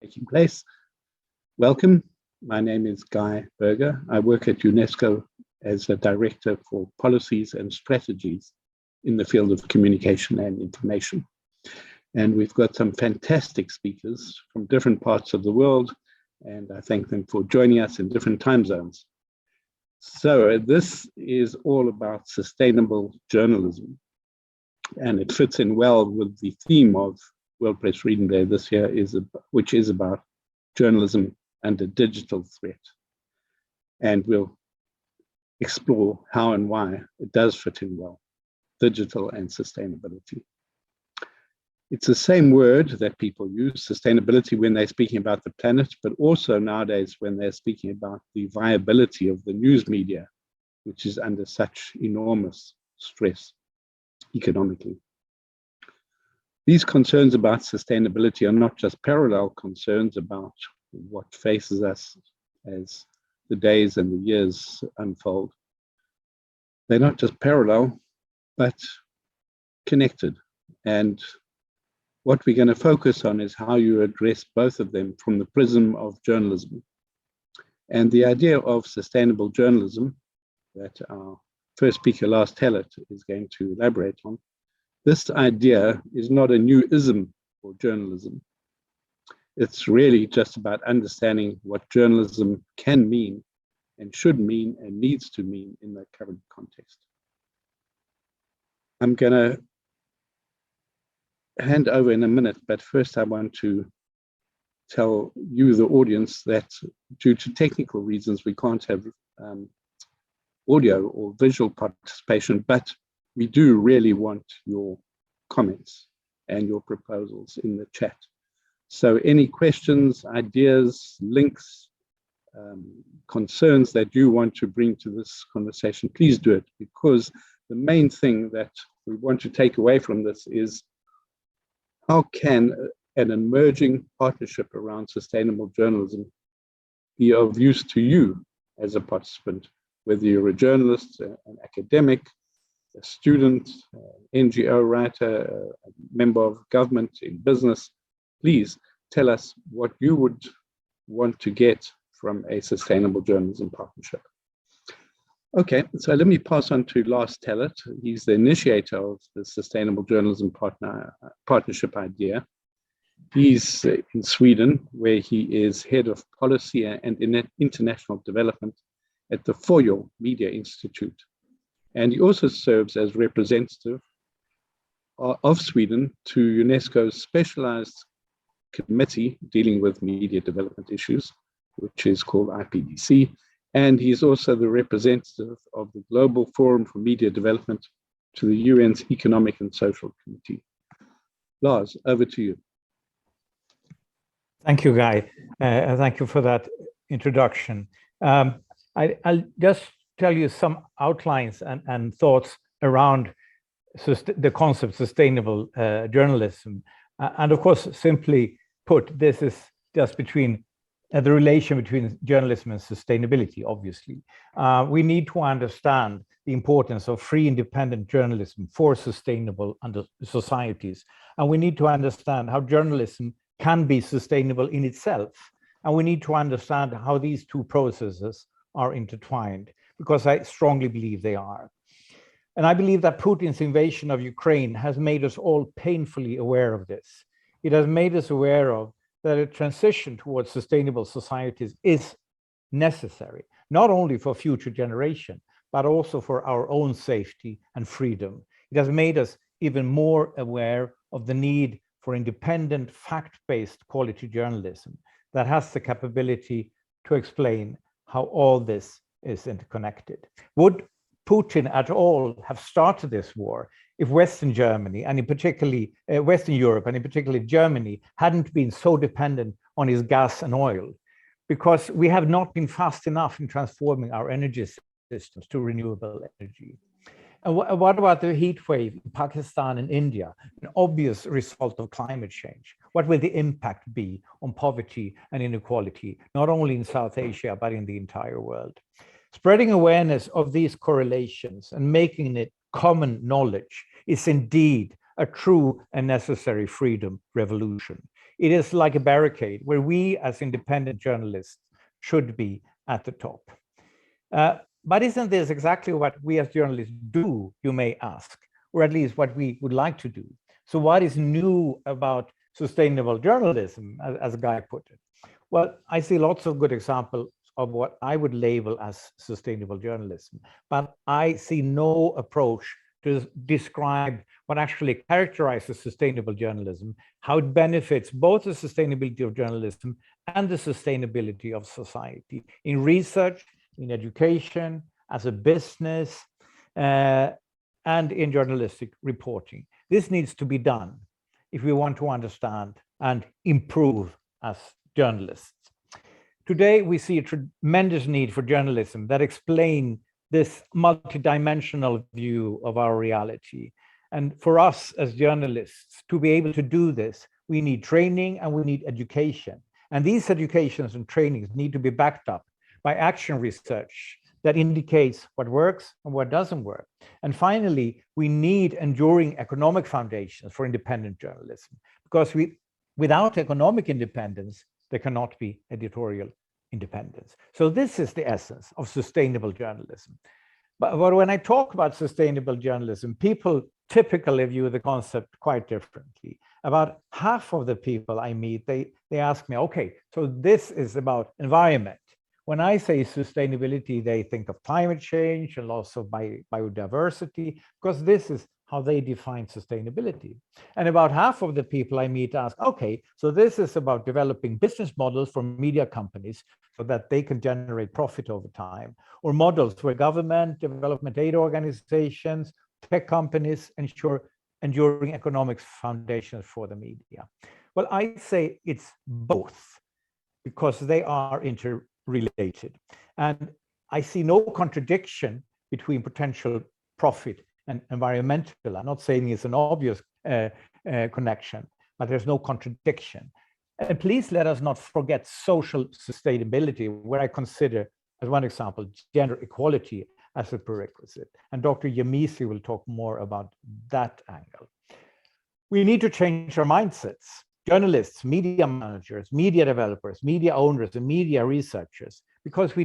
taking place. Welcome. My name is Berger. I work at UNESCO as a director for policies and strategies in the field of communication and information. And we've got some fantastic speakers from different parts of the world, and I thank them for joining us in different time zones. So this is all about sustainable journalism, and it fits in well with the theme of World Press Reading Day this year, which is about journalism under digital threat. And we'll explore how and why it does fit in well, digital and sustainability. It's the same word that people use, sustainability, when they're speaking about the planet, but also nowadays when they're speaking about the viability of the news media, which is under such enormous stress economically. These concerns about sustainability are not just parallel concerns about what faces us as the days and the years unfold. They're not just parallel, but connected. And what we're going to focus on is how you address both of them from the prism of journalism. And the idea of sustainable journalism that our first speaker, Lars, Tallert, is going to elaborate on. This idea is not a new ism for journalism. It's really just about understanding what journalism can mean and should mean and needs to mean in the current context. I'm going to hand over in a minute, but first I want to tell you, the audience, that due to technical reasons, we can't have audio or visual participation, but we do really want your comments and your proposals in the chat. So any questions, ideas, links, concerns that you want to bring to this conversation, please do it, because the main thing that we want to take away from this is how can an emerging partnership around sustainable journalism be of use to you as a participant, whether you're a journalist, an academic, a student, an NGO writer, a member of government, in business. Please tell us what you would want to get from a sustainable journalism partnership. Okay, so let me pass on to Lars Tallert. He's the initiator of the Sustainable Journalism Partnership idea. He's in Sweden, where he is head of policy and international development at the FoJo Media Institute. And he also serves as representative of Sweden to UNESCO's specialized committee dealing with media development issues, which is called IPDC. And he's also the representative of the Global Forum for Media Development to the UN's Economic and Social Committee. Lars, over to you. Thank you, Guy. Thank you for that introduction. I'll just tell you some outlines and thoughts around the concept sustainable journalism. And of course, simply put, this is just between the relation between journalism and sustainability, obviously. We need to understand the importance of free, independent journalism for sustainable societies. And we need to understand how journalism can be sustainable in itself. And we need to understand how these two processes are intertwined, because I strongly believe they are. And I believe that Putin's invasion of Ukraine has made us all painfully aware of this. It has made us aware of that a transition towards sustainable societies is necessary, not only for future generation, but also for our own safety and freedom. It has made us even more aware of the need for independent, fact-based quality journalism that has the capability to explain how all this is interconnected. Would Putin at all have started this war if Western Germany, and in particularly Western Europe, and in particular Germany, hadn't been so dependent on his gas and oil? Because we have not been fast enough in transforming our energy systems to renewable energy. And what about the heat wave in Pakistan and India, an obvious result of climate change? What will the impact be on poverty and inequality, not only in South Asia, but in the entire world? Spreading awareness of these correlations and making it common knowledge is indeed a true and necessary freedom revolution. It is like a barricade where we as independent journalists should be at the top. But isn't this exactly what we as journalists do, you may ask, or at least what we would like to do? So what is new about sustainable journalism, as Guy put it? Well, I see lots of good examples of what I would label as sustainable journalism, but I see no approach to describe what actually characterizes sustainable journalism, how it benefits both the sustainability of journalism and the sustainability of society in research, in education, as a business, and in journalistic reporting. This needs to be done if we want to understand and improve as journalists. Today, we see a tremendous need for journalism that explain this multidimensional view of our reality. And for us as journalists to be able to do this, we need training and we need education. And these educations and trainings need to be backed up by action research that indicates what works and what doesn't work. And finally, we need enduring economic foundations for independent journalism, because without economic independence, there cannot be editorial independence. So this is the essence of sustainable journalism. But when I talk about sustainable journalism, people typically view the concept quite differently. About half of the people I meet, they ask me, okay, so this is about environment. When I say sustainability, they think of climate change and loss of biodiversity, because this is how they define sustainability. And about half of the people I meet ask, okay, so this is about developing business models for media companies so that they can generate profit over time, or models where government, development aid organizations, tech companies ensure enduring economic foundations for the media. Well, I say it's both, because they are interrelated. And I see no contradiction between potential profit and environmental. I'm not saying it's an obvious connection, but there's no contradiction. And please let us not forget social sustainability, where I consider, as one example, gender equality as a prerequisite. And Dr. Yemisi will talk more about that angle. We need to change our mindsets. Journalists, media managers, media developers, media owners, and media researchers, because if we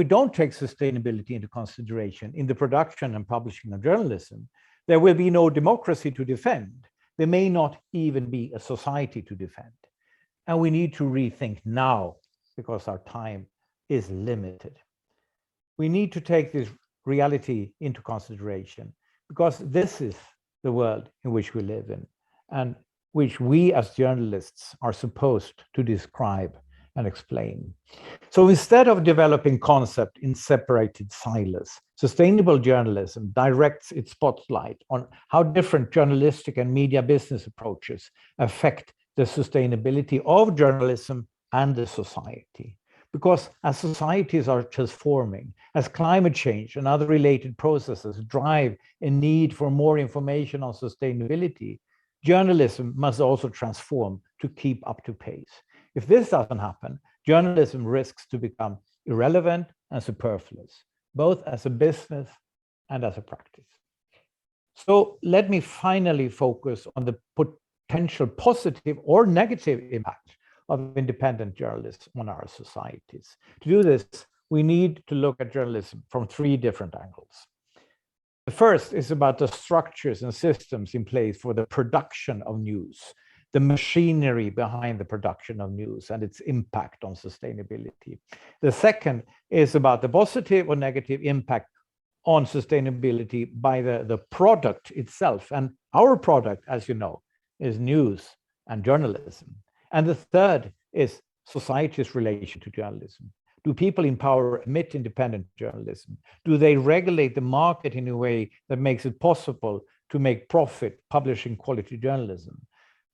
don't take sustainability into consideration in the production and publishing of journalism, there will be no democracy to defend. There may not even be a society to defend. And we need to rethink now, because our time is limited. We need to take this reality into consideration, because this is the world in which we live in, and which we as journalists are supposed to describe and explain. So instead of developing concept in separated silos, sustainable journalism directs its spotlight on how different journalistic and media business approaches affect the sustainability of journalism and the society. Because as societies are transforming, as climate change and other related processes drive a need for more information on sustainability, journalism must also transform to keep up to pace. If this doesn't happen, journalism risks to become irrelevant and superfluous, both as a business and as a practice. So let me finally focus on the potential positive or negative impact of independent journalists on our societies. To do this, we need to look at journalism from three different angles. The first is about the structures and systems in place for the production of news, the machinery behind the production of news and its impact on sustainability. The second is about the positive or negative impact on sustainability by the product itself. And our product, as you know, is news and journalism. And the third is society's relation to journalism. Do people in power admit independent journalism? Do they regulate the market in a way that makes it possible to make profit publishing quality journalism?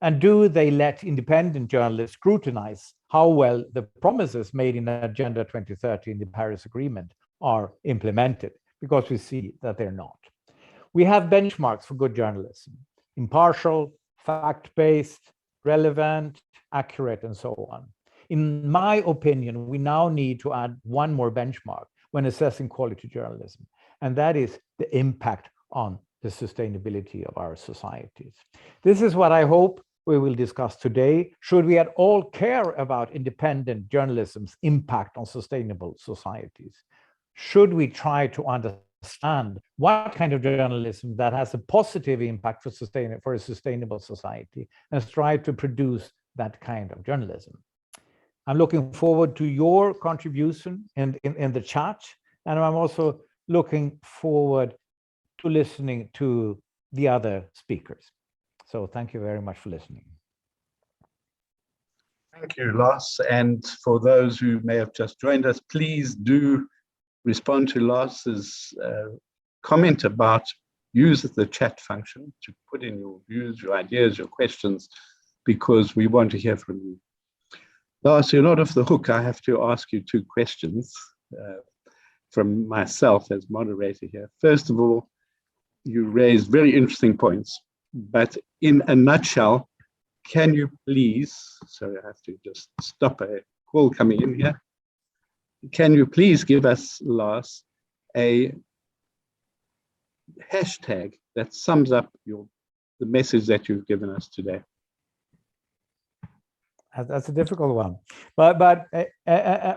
And do they let independent journalists scrutinize how well the promises made in Agenda 2030 in the Paris Agreement are implemented? Because we see that they're not. We have benchmarks for good journalism: impartial, fact-based, relevant, accurate, and so on. In my opinion, we now need to add one more benchmark when assessing quality journalism, and that is the impact on the sustainability of our societies. This is what I hope we will discuss today. Should we at all care about independent journalism's impact on sustainable societies? Should we try to understand what kind of journalism that has a positive impact for a sustainable society and strive to produce that kind of journalism? I'm looking forward to your contribution in the chat, and I'm also looking forward to listening to the other speakers. So thank you very much for listening. Thank you, Lars. And for those who may have just joined us, please do respond to Lars's comment about use the chat function to put in your views, your ideas, your questions, because we want to hear from you. Lars, you're not off the hook. I have to ask you two questions from myself as moderator here. First of all, you raised very interesting points, but in a nutshell, can you please, sorry, I have to just stop a call coming in here. Can you please give us, Lars, a hashtag that sums up the message that you've given us today? That's a difficult one, but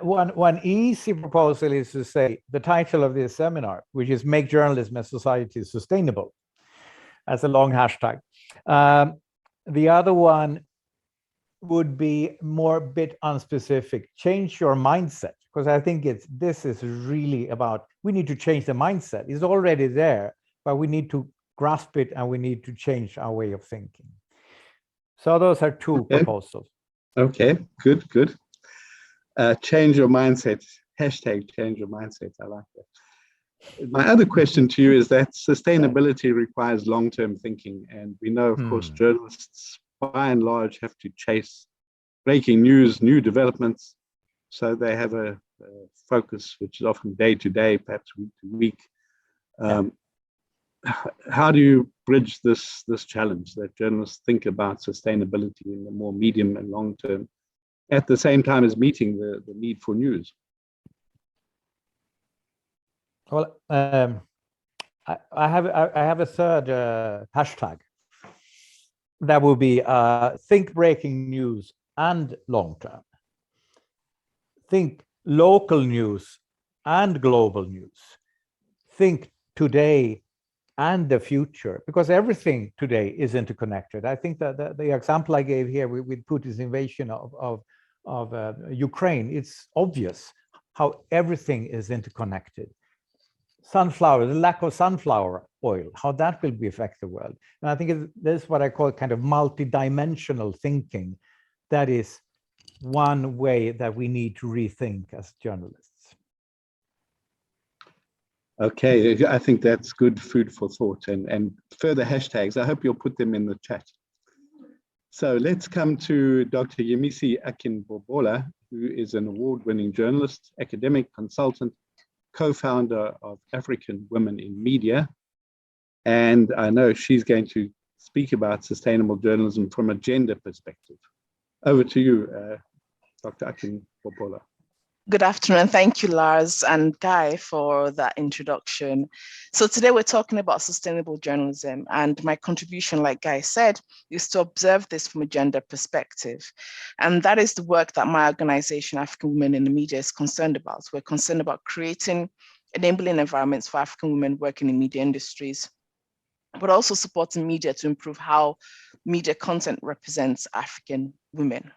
one easy proposal is to say the title of this seminar, which is "Make Journalism and Society Sustainable," as a long hashtag. The other one would be more bit unspecific. Change your mindset, because I think this is really about, we need to change the mindset. It's already there, but we need to grasp it and we need to change our way of thinking. So those are two proposals. Okay, good. Change your mindset, hashtag change your mindset. I like that. My other question to you is that sustainability requires long-term thinking. And we know, of course, journalists by and large have to chase breaking news, new developments. So they have a focus, which is often day to day, perhaps week to week. How do you bridge this challenge that journalists think about sustainability in the more medium and long term, at the same time as meeting the need for news? Well, I have a third hashtag that will be think breaking news and long term. Think local news and global news. Think today and the future, because everything today is interconnected. I think that the example I gave here with Putin's invasion of Ukraine, it's obvious how everything is interconnected. The lack of sunflower oil, how that will affect the world. And I think this is what I call kind of multi-dimensional thinking. That is one way that we need to rethink as journalists. Okay, I think that's good food for thought, and further hashtags. I hope you'll put them in the chat. So let's come to Dr. Yemisi Akin Bobola, who is an award-winning journalist, academic consultant, co-founder of African Women in Media. And I know she's going to speak about sustainable journalism from a gender perspective. Over to you, Dr. Akin Bobola. Good afternoon. Thank you, Lars and Guy, for that introduction. So today we're talking about sustainable journalism, and my contribution, like Guy said, is to observe this from a gender perspective. And that is the work that my organization, African Women in the Media, is concerned about. We're concerned about creating enabling environments for African women working in media industries, but also supporting media to improve how media content represents African women.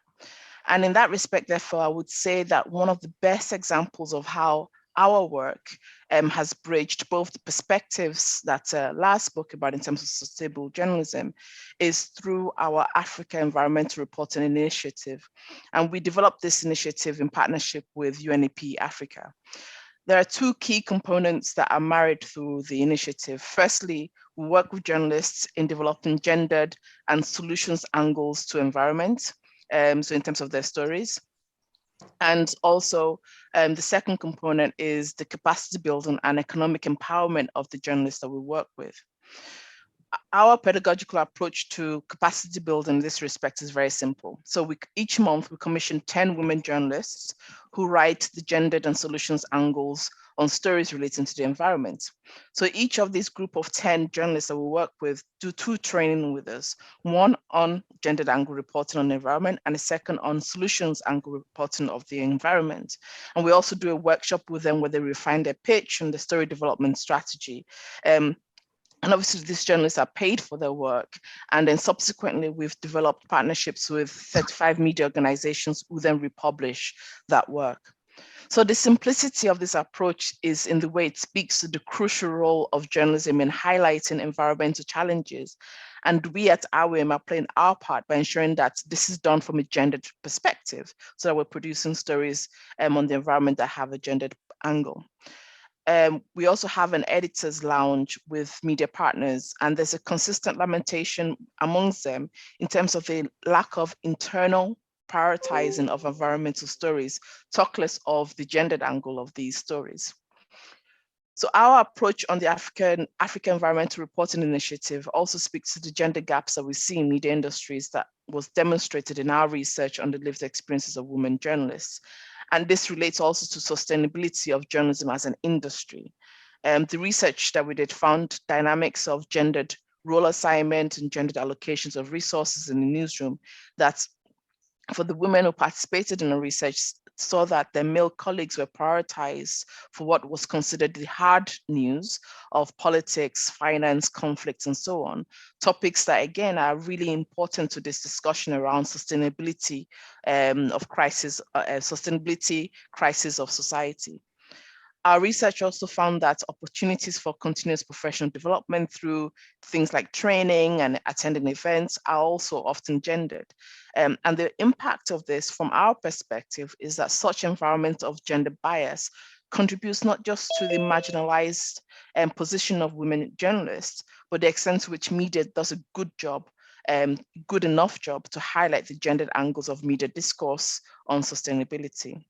And in that respect, therefore, I would say that one of the best examples of how our work has bridged both the perspectives that Lars spoke about in terms of sustainable journalism is through our Africa Environmental Reporting Initiative. And we developed this initiative in partnership with UNEP Africa. There are two key components that are married through the initiative. Firstly, we work with journalists in developing gendered and solutions angles to environment. So in terms of their stories. And also the second component is the capacity building and economic empowerment of the journalists that we work with. Our pedagogical approach to capacity building in this respect is very simple. So each month we commission 10 women journalists who write the gendered and solutions angles on stories relating to the environment. So each of these group of 10 journalists that we work with do 2 training with us, one on gendered angle reporting on the environment and a second on solutions angle reporting of the environment. And we also do a workshop with them where they refine their pitch and the story development strategy. And obviously these journalists are paid for their work. And then subsequently, we've developed partnerships with 35 media organizations who then republish that work. So the simplicity of this approach is in the way it speaks to the crucial role of journalism in highlighting environmental challenges. And we at IWIM are playing our part by ensuring that this is done from a gendered perspective, so that we're producing stories on the environment that have a gendered angle. We also have an editors lounge with media partners, and there's a consistent lamentation amongst them in terms of the lack of internal prioritizing of environmental stories, talk less of the gendered angle of these stories. So our approach on the African Environmental Reporting Initiative also speaks to the gender gaps that we see in media industries that was demonstrated in our research on the lived experiences of women journalists. And this relates also to sustainability of journalism as an industry. The research that we did found dynamics of gendered role assignment and gendered allocations of resources in the newsroom that for the women who participated in the research saw that their male colleagues were prioritized for what was considered the hard news of politics, finance, conflicts, and so on. Topics that, again, are really important to this discussion around sustainability of crisis, sustainability crisis of society. Our research also found that opportunities for continuous professional development through things like training and attending events are also often gendered. And the impact of this from our perspective is that such environment of gender bias contributes not just to the marginalized position of women journalists, but the extent to which media does a good job, good enough job to highlight the gendered angles of media discourse on sustainability.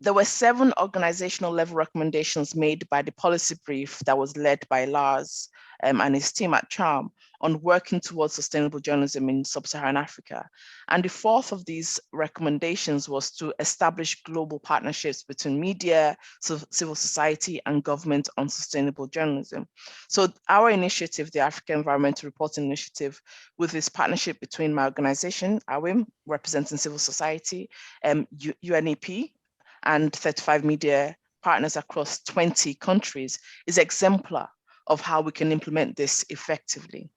There were 7 organizational level recommendations made by the policy brief that was led by Lars and his team at CHARM on working towards sustainable journalism in sub-Saharan Africa. And the 4th of these recommendations was to establish global partnerships between media, civil society, and government on sustainable journalism. So our initiative, the African Environmental Reporting Initiative, with this partnership between my organization, AWIM, representing civil society, UNEP, and 35 media partners across 20 countries, is exemplar of how we can implement this effectively.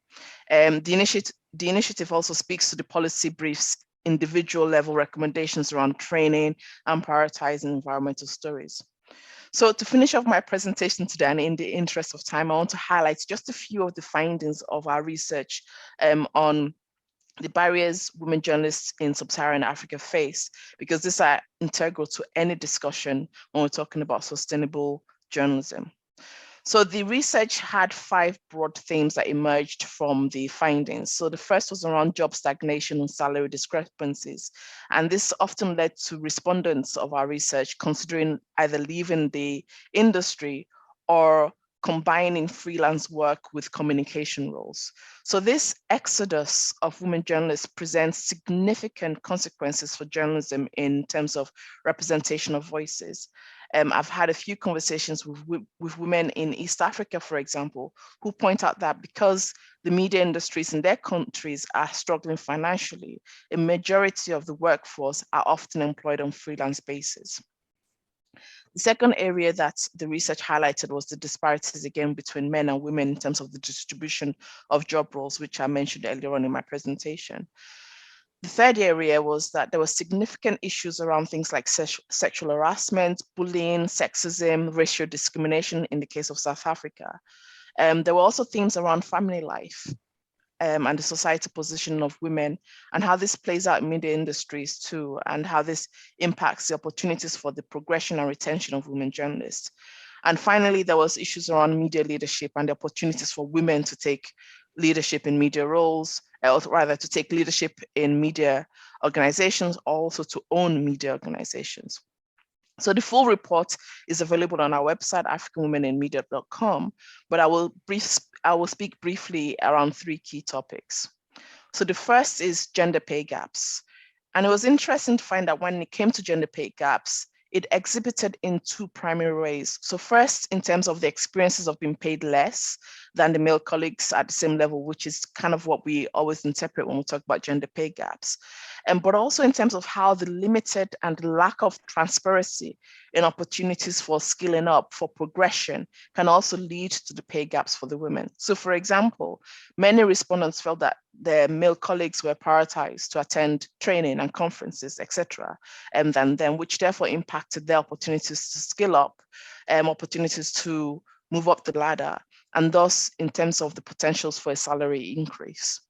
The initiative also speaks to the policy brief's individual level recommendations around training and prioritizing environmental stories. So to finish off my presentation today, and in the interest of time, I want to highlight just a few of the findings of our research on the barriers women journalists in sub-Saharan Africa face, because these are integral to any discussion when we're talking about sustainable journalism. So the research had 5 broad themes that emerged from the findings. So the first was around job stagnation and salary discrepancies. And this often led to respondents of our research considering either leaving the industry or combining freelance work with communication roles. So this exodus of women journalists presents significant consequences for journalism in terms of representation of voices. I've had a few conversations with women in East Africa, for example, who point out that because the media industries in their countries are struggling financially, a majority of the workforce are often employed on freelance basis. The second area that the research highlighted was the disparities again between men and women in terms of the distribution of job roles, which I mentioned earlier on in my presentation. The third area was that there were significant issues around things like sexual harassment, bullying, sexism, racial discrimination in the case of South Africa. There were also themes around family life and the societal position of women, and how this plays out in media industries too, and how this impacts the opportunities for the progression and retention of women journalists. And finally, there was issues around media leadership and the opportunities for women to take leadership in media roles, or rather to take leadership in media organizations, also to own media organizations. So the full report is available on our website, africanwomeninmedia.com, but I will I will speak briefly around 3 key topics. So the first is gender pay gaps. And it was interesting to find that when it came to gender pay gaps, it exhibited in 2 primary ways. So first, in terms of the experiences of being paid less than the male colleagues at the same level, which is kind of what we always interpret when we talk about gender pay gaps. But also in terms of how the limited and lack of transparency in opportunities for skilling up, for progression, can also lead to the pay gaps for the women. So for example, many respondents felt that their male colleagues were prioritized to attend training and conferences, etc., than them, which therefore impacted their opportunities to skill up, opportunities to move up the ladder, and thus in terms of the potentials for a salary increase.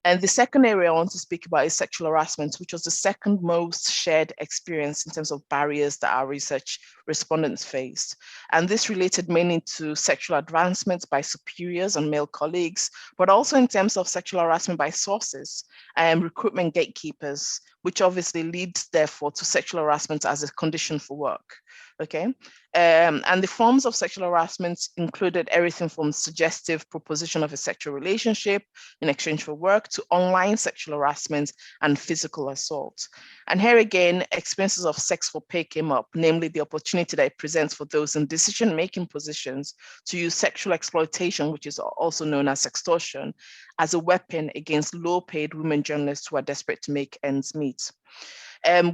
And the second area I want to speak about is sexual harassment, which was the second most shared experience in terms of barriers that our research respondents faced. And this related mainly to sexual advancements by superiors and male colleagues, but also in terms of sexual harassment by sources and recruitment gatekeepers, which obviously leads therefore to sexual harassment as a condition for work. Okay, and the forms of sexual harassment included everything from suggestive proposition of a sexual relationship in exchange for work to online sexual harassment and physical assault. And here again, experiences of sex for pay came up, namely the opportunity that it presents for those in decision-making positions to use sexual exploitation, which is also known as sextortion, as a weapon against low-paid women journalists who are desperate to make ends meet.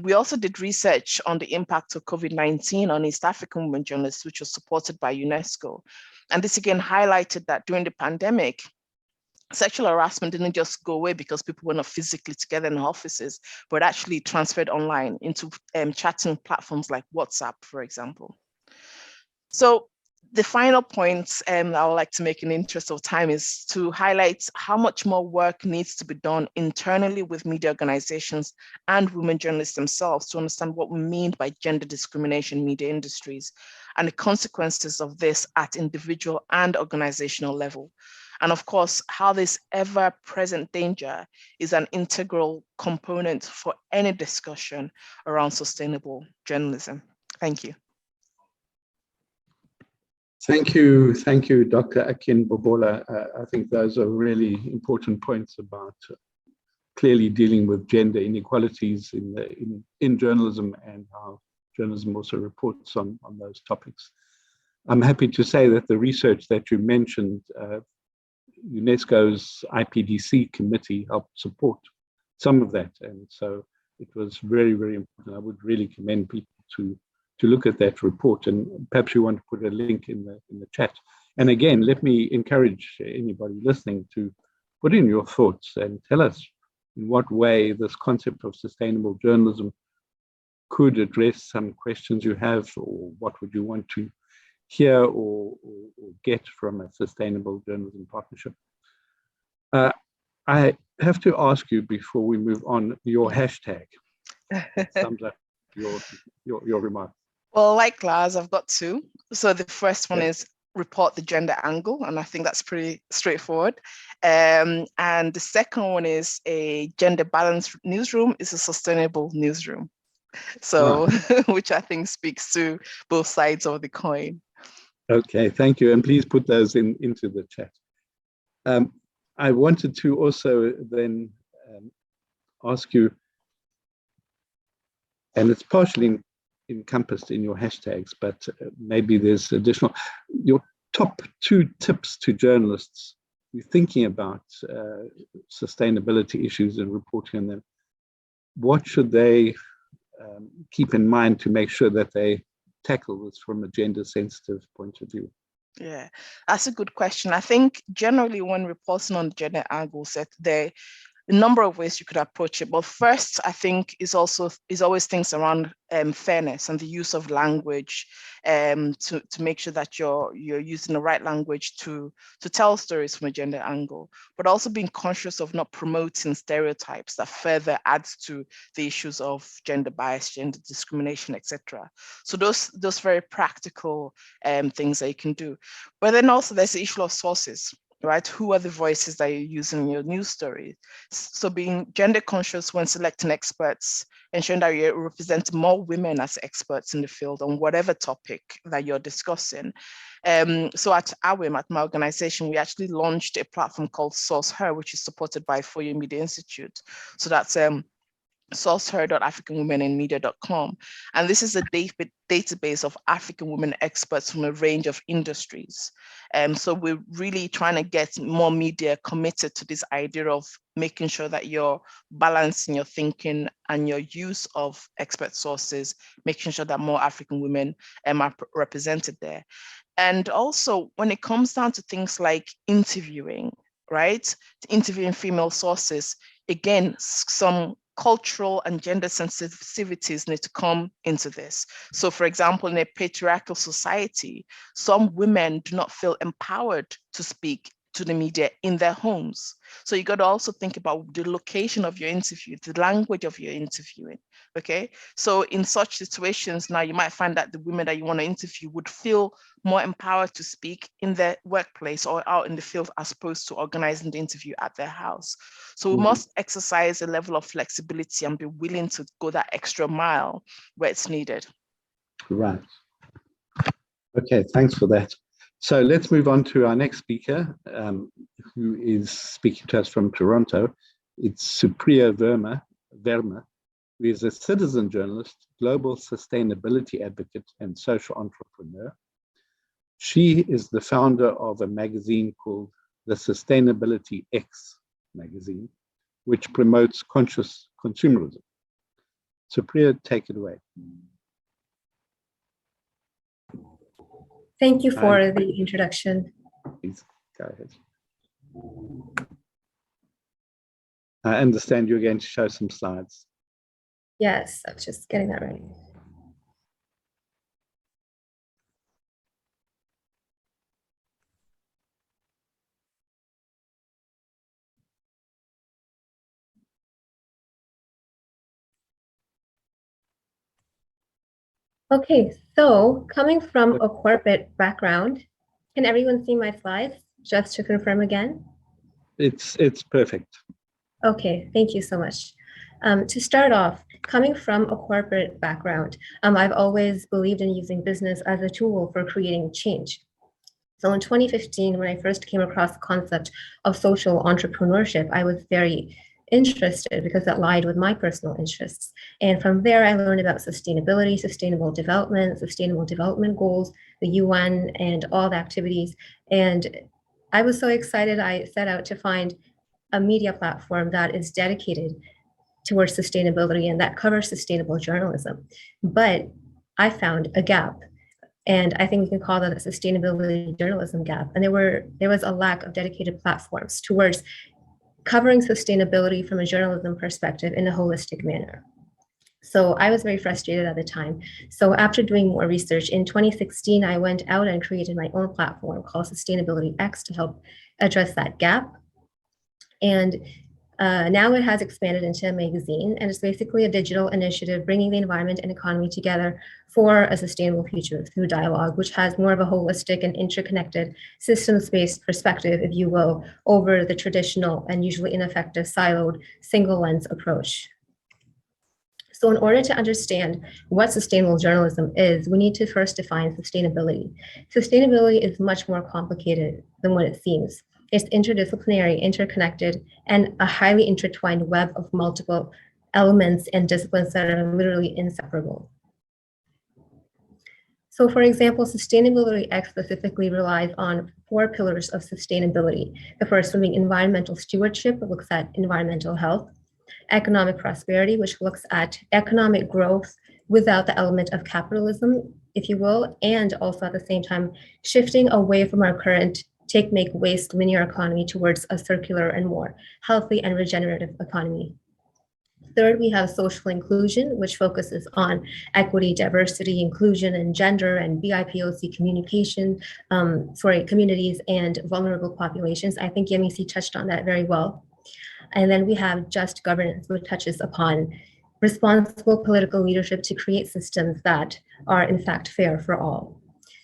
We also did research on the impact of COVID-19 on East African women journalists, which was supported by UNESCO. And this again highlighted that during the pandemic, sexual harassment didn't just go away because people were not physically together in offices, but actually transferred online into chatting platforms like WhatsApp, for example. So the final point I would like to make in the interest of time is to highlight how much more work needs to be done internally with media organizations and women journalists themselves to understand what we mean by gender discrimination in media industries and the consequences of this at individual and organizational level. And of course, how this ever-present danger is an integral component for any discussion around sustainable journalism. Thank you. Thank you, Dr. Akin, Bobola. I think those are really important points about clearly dealing with gender inequalities in journalism and how journalism also reports on those topics. I'm happy to say that the research that you mentioned, UNESCO's IPDC committee helped support some of that. And so it was very, very important. I would really commend people to look at that report, and perhaps you want to put a link in the chat. And again, let me encourage anybody listening to put in your thoughts and tell us in what way this concept of sustainable journalism could address some questions you have, or what would you want to hear or get from a sustainable journalism partnership. I have to ask you before we move on, your hashtag. Sums up your remarks. Well, like Lars, I've got 2. So the first one is report the gender angle, and I think that's pretty straightforward. And the second one is a gender balanced newsroom is a sustainable newsroom. So, wow. Which I think speaks to both sides of the coin. Okay, thank you. And please put those into the chat. I wanted to also then ask you, and it's partially encompassed in your hashtags, but maybe there's additional, your top 2 tips to journalists who are thinking about sustainability issues and reporting on them. What should they keep in mind to make sure that they tackle this from a gender sensitive point of view? Yeah, that's a good question. I think generally when reporting on the gender angles, that there a number of ways you could approach it. But first, I think is always things around fairness and the use of language to make sure that you're using the right language to tell stories from a gender angle, but also being conscious of not promoting stereotypes that further adds to the issues of gender bias, gender discrimination, etc. So those very practical things that you can do. But then also there's the issue of sources. Right? Who are the voices that you're using in your news story? So being gender conscious when selecting experts, ensuring that you represent more women as experts in the field on whatever topic that you're discussing. So at AWIM, at my organization, we actually launched a platform called Source Her, which is supported by FoJo Media Institute. So that's sourceher.africanwomeninmedia.com. And this is a database of African women experts from a range of industries. So we're really trying to get more media committed to this idea of making sure that you're balancing your thinking and your use of expert sources, making sure that more African women are represented there. And also when it comes down to things like interviewing, right? Interviewing female sources, again, some cultural and gender sensitivities need to come into this. So for example, in a patriarchal society, some women do not feel empowered to speak to the media in their homes. So you got to also think about the location of your interview, the language of your interviewing, okay? So in such situations now, you might find that the women that you want to interview would feel more empowered to speak in their workplace or out in the field as opposed to organizing the interview at their house. So we must exercise a level of flexibility and be willing to go that extra mile where it's needed. Right. Okay, thanks for that. So let's move on to our next speaker, who is speaking to us from Toronto. It's Supriya Vermer, who is a citizen journalist, global sustainability advocate, and social entrepreneur. She is the founder of a magazine called the Sustainability X magazine, which promotes conscious consumerism. Supriya, take it away. Thank you for the introduction. Please go ahead. I understand you're going to show some slides. Yes, I was just getting that ready. Okay, so coming from a corporate background, can everyone see my slides? Just to confirm again. It's perfect. Okay, thank you so much. To start off, coming from a corporate background, I've always believed in using business as a tool for creating change. So in 2015, when I first came across the concept of social entrepreneurship, I was very interested because that lied with my personal interests. And from there, I learned about sustainability, sustainable development goals, the UN, and all the activities. And I was so excited, I set out to find a media platform that is dedicated towards sustainability and that covers sustainable journalism. But I found a gap. And I think we can call that a sustainability journalism gap. And there was a lack of dedicated platforms towards covering sustainability from a journalism perspective in a holistic manner. So I was very frustrated at the time. So after doing more research in 2016, I went out and created my own platform called Sustainability X to help address that gap. And now it has expanded into a magazine, and it's basically a digital initiative bringing the environment and economy together for a sustainable future through dialogue, which has more of a holistic and interconnected systems-based perspective, if you will, over the traditional and usually ineffective siloed single lens approach. So in order to understand what sustainable journalism is, we need to first define sustainability. Sustainability is much more complicated than what it seems. It's interdisciplinary, interconnected, and a highly intertwined web of multiple elements and disciplines that are literally inseparable. So for example, Sustainability X specifically relies on 4 pillars of sustainability. The first one being environmental stewardship, that looks at environmental health, economic prosperity, which looks at economic growth without the element of capitalism, if you will, and also at the same time, shifting away from our current take, make, waste linear economy towards a circular and more healthy and regenerative economy. Third, we have social inclusion, which focuses on equity, diversity, inclusion, and gender, and BIPOC communities and vulnerable populations. I think Yemisi touched on that very well. And then we have just governance, which touches upon responsible political leadership to create systems that are in fact fair for all.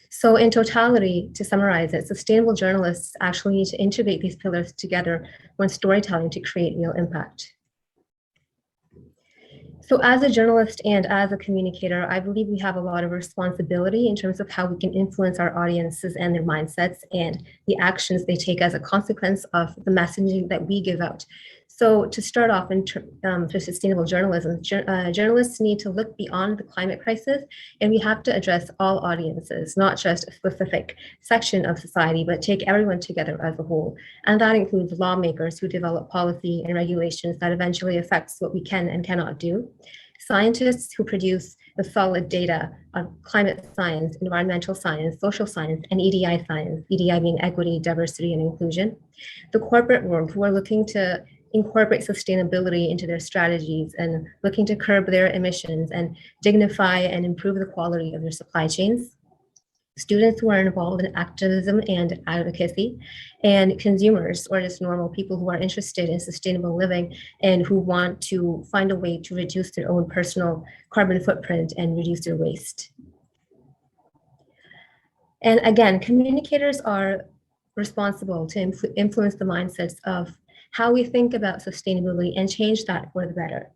So in totality, to summarize it, sustainable journalists actually need to integrate these pillars together when storytelling to create real impact. So as a journalist and as a communicator, I believe we have a lot of responsibility in terms of how we can influence our audiences and their mindsets and the actions they take as a consequence of the messaging that we give out. So to start off for sustainable journalism, journalists need to look beyond the climate crisis, and we have to address all audiences, not just a specific section of society, but take everyone together as a whole. And that includes lawmakers who develop policy and regulations that eventually affects what we can and cannot do, scientists who produce the solid data on climate science, environmental science, social science, and EDI science, EDI being equity, diversity, and inclusion, the corporate world who are looking to incorporate sustainability into their strategies and looking to curb their emissions and dignify and improve the quality of their supply chains, students who are involved in activism and advocacy, and consumers or just normal people who are interested in sustainable living and who want to find a way to reduce their own personal carbon footprint and reduce their waste. And again, communicators are responsible to influence the mindsets of how we think about sustainability and change that for the better.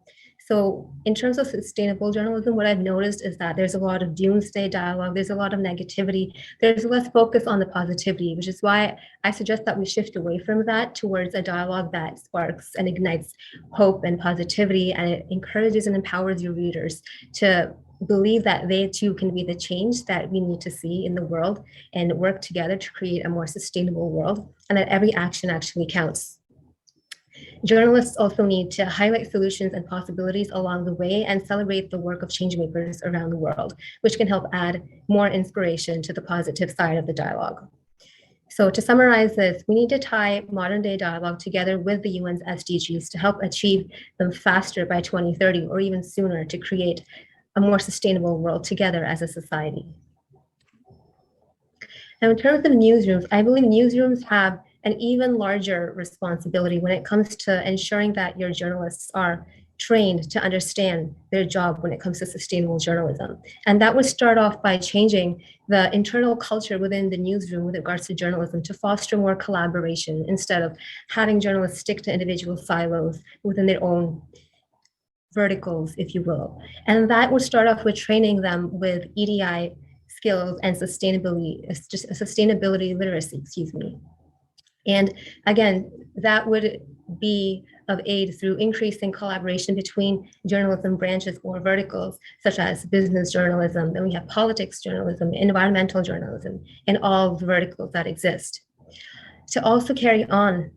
So in terms of sustainable journalism, what I've noticed is that there's a lot of doomsday dialogue, there's a lot of negativity, there's less focus on the positivity, which is why I suggest that we shift away from that towards a dialogue that sparks and ignites hope and positivity, and it encourages and empowers your readers to believe that they too can be the change that we need to see in the world and work together to create a more sustainable world, and that every action actually counts. Journalists also need to highlight solutions and possibilities along the way and celebrate the work of changemakers around the world, which can help add more inspiration to the positive side of the dialogue. So to summarize this, we need to tie modern day dialogue together with the UN's SDGs to help achieve them faster by 2030 or even sooner to create a more sustainable world together as a society. Now, in terms of newsrooms, I believe newsrooms have an even larger responsibility when it comes to ensuring that your journalists are trained to understand their job when it comes to sustainable journalism. And that would start off by changing the internal culture within the newsroom with regards to journalism to foster more collaboration instead of having journalists stick to individual silos within their own verticals, if you will. And that would start off with training them with EDI skills and sustainability literacy, excuse me. And again, that would be of aid through increasing collaboration between journalism branches or verticals, such as business journalism, then we have politics journalism, environmental journalism, and all the verticals that exist. To also carry on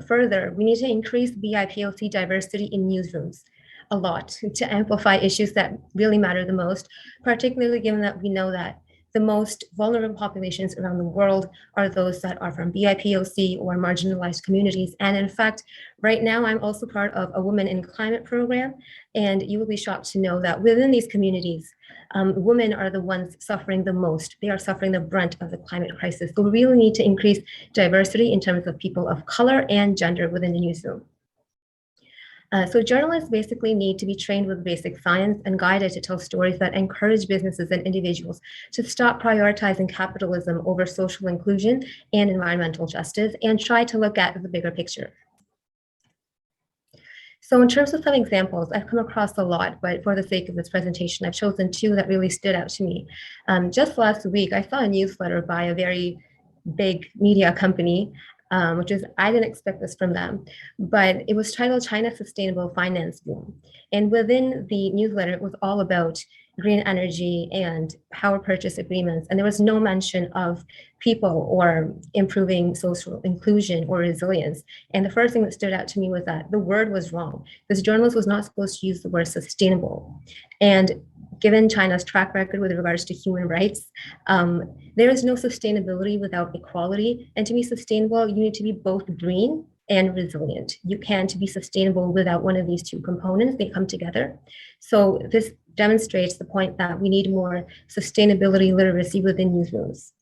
further, we need to increase BIPOC diversity in newsrooms a lot to amplify issues that really matter the most, particularly given that we know that the most vulnerable populations around the world are those that are from BIPOC or marginalized communities. And in fact, right now I'm also part of a Women in Climate program, and you will be shocked to know that within these communities, women are the ones suffering the most. They are suffering the brunt of the climate crisis. So we really need to increase diversity in terms of people of color and gender within the newsroom. So journalists basically need to be trained with basic science and guided to tell stories that encourage businesses and individuals to stop prioritizing capitalism over social inclusion and environmental justice and try to look at the bigger picture. So in terms of some examples, I've come across a lot, but for the sake of this presentation, I've chosen two that really stood out to me. Just last week, I saw a newsletter by a very big media company, which is, I didn't expect this from them, but it was titled China's Sustainable Finance Boom. And within the newsletter, it was all about green energy and power purchase agreements. And there was no mention of people or improving social inclusion or resilience. And the first thing that stood out to me was that the word was wrong. This journalist was not supposed to use the word sustainable. And given China's track record with regards to human rights, there is no sustainability without equality. And to be sustainable, you need to be both green and resilient. You can't be sustainable without one of these two components. They come together. So this demonstrates the point that we need more sustainability literacy within newsrooms.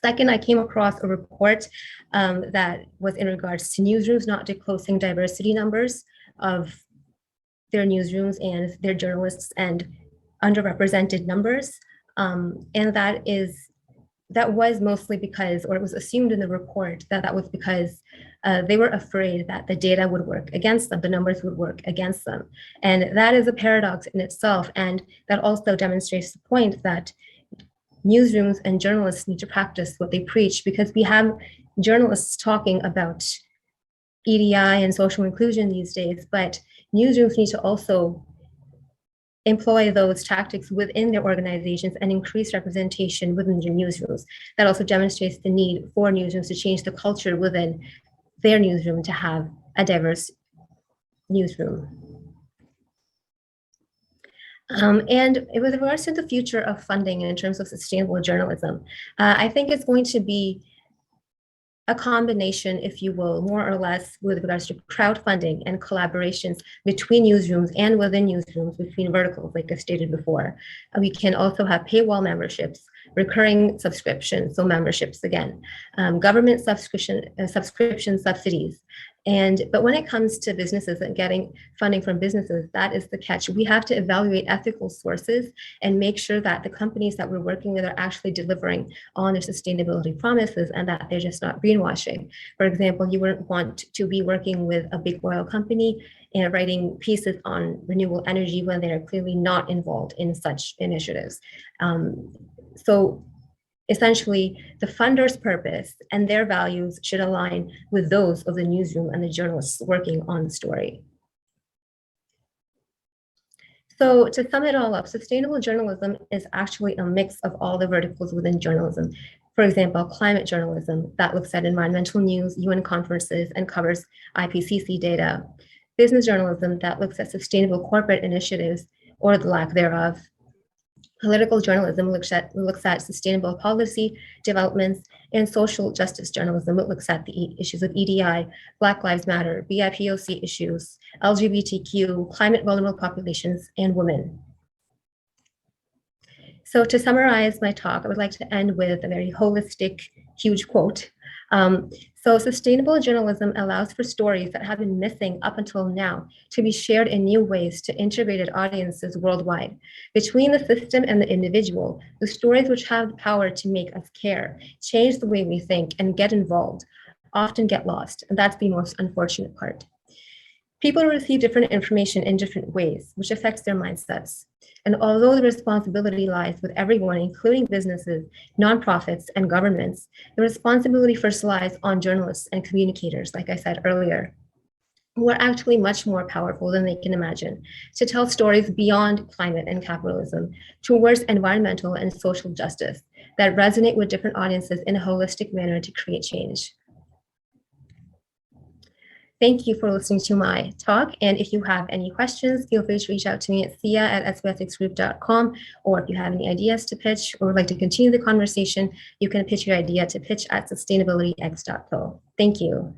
Second, I came across a report that was in regards to newsrooms not disclosing diversity numbers of their newsrooms and their journalists and underrepresented numbers. And that was mostly because, or it was assumed in the report that was because they were afraid that the data would work against them, the numbers would work against them. And that is a paradox in itself. And that also demonstrates the point that newsrooms and journalists need to practice what they preach, because we have journalists talking about EDI and social inclusion these days, but newsrooms need to also employ those tactics within their organizations and increase representation within their newsrooms. That also demonstrates the need for newsrooms to change the culture within their newsroom to have a diverse newsroom. And with regards to the future of funding in terms of sustainable journalism, I think it's going to be a combination, if you will, more or less with regards to crowdfunding and collaborations between newsrooms and within newsrooms, between verticals, like I stated before. We can also have paywall memberships, recurring subscriptions, so memberships again, government subscription subsidies. But when it comes to businesses and getting funding from businesses, that is the catch. We have to evaluate ethical sources and make sure that the companies that we're working with are actually delivering on their sustainability promises and that they're just not greenwashing. For example, you wouldn't want to be working with a big oil company and writing pieces on renewable energy when they are clearly not involved in such initiatives. So essentially, the funder's purpose and their values should align with those of the newsroom and the journalists working on the story. So to sum it all up, sustainable journalism is actually a mix of all the verticals within journalism. For example, climate journalism that looks at environmental news, UN conferences, and covers IPCC data. Business journalism that looks at sustainable corporate initiatives or the lack thereof. Political journalism looks at sustainable policy developments, and social justice journalism looks at the issues of EDI, Black Lives Matter, BIPOC issues, LGBTQ, climate vulnerable populations, and women. So to summarize my talk, I would like to end with a very holistic, huge quote. So sustainable journalism allows for stories that have been missing up until now to be shared in new ways to integrated audiences worldwide. Between the system and the individual, the stories which have the power to make us care, change the way we think, and get involved often get lost, and that's the most unfortunate part. People receive different information in different ways, which affects their mindsets. And although the responsibility lies with everyone, including businesses, nonprofits, and governments, the responsibility first lies on journalists and communicators, like I said earlier, who are actually much more powerful than they can imagine, to tell stories beyond climate and capitalism, towards environmental and social justice that resonate with different audiences in a holistic manner to create change. Thank you for listening to my talk. And if you have any questions, feel free to reach out to me at sia@sbsxgroup.com. Or if you have any ideas to pitch or would like to continue the conversation, you can pitch your idea to pitch@sustainabilityx.co. Thank you.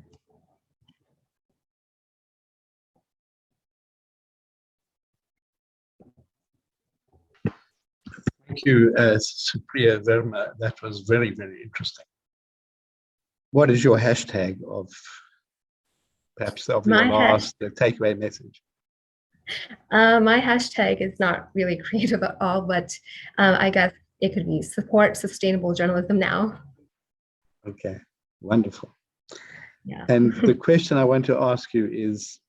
Thank you, Supriya Vermer. That was very, very interesting. What is your hashtag of perhaps of your last takeaway message? My hashtag is not really creative at all, but I guess it could be support sustainable journalism now. Okay, wonderful. Yeah. And the question I want to ask you is,